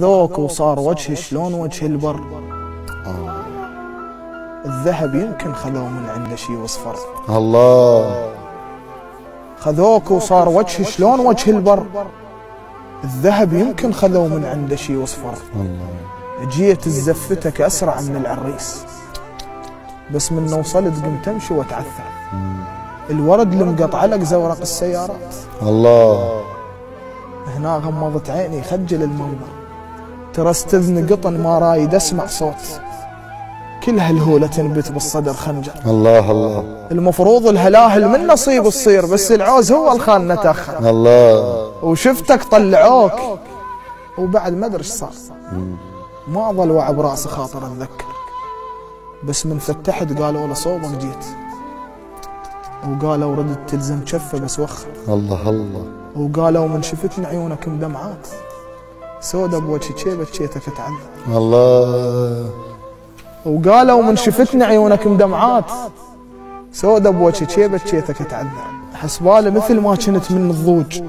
ذوق وصار وجهي شلون وجه البر. الذهب يمكن خذوه من عنده شي واصفر. الله. خذوك وصار وجهي شلون وجه البر. الذهب يمكن خذوه من عنده شي واصفر. الله. جيت زفتك اسرع من العريس، بس من وصلت قمت امشي واتعثر. الورد المقطع لك زورق السيارات. الله. هنا غمضت عيني خجل المنظر، ترى استذن قطن ما رايد اسمع صوت، كل هالهولة تنبت بالصدر خنجر. الله الله. المفروض الهلاهل من نصيب الصير، بس العوز هو الخان نتأخر. الله. وشفتك طلعوك وبعد ما ادري ايش صار. ما ظل وعى براسي خاطر اتذكر، بس من فتحت قالوا له صوبك جيت، وقالوا ردت تلزم شفه بس وخر. الله الله. وقالوا من شفتني عيونك مدمعات، سودا بوجهي شيبت شيتك تعذب. الله. وقالوا من شفتني عيونك مدمعات، سودا بوجهي شيبت شيتك تعذب. حسبالي مثل ما كنت من الضوج،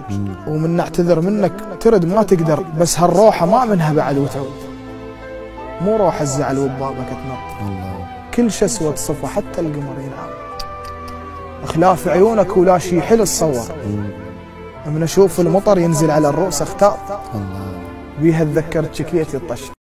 ومن نعتذر منك ترد ما تقدر، بس هالروحه ما منها بعد وتعود، مو روح الزعل وبابك تنط. الله. كل شي اسود صفه حتى القمر ينعم، خلاف عيونك ولا شي حلو تصور. من اشوف المطر ينزل على الرؤوس اختار، الله. بيها تذكرت شكيتي الطش.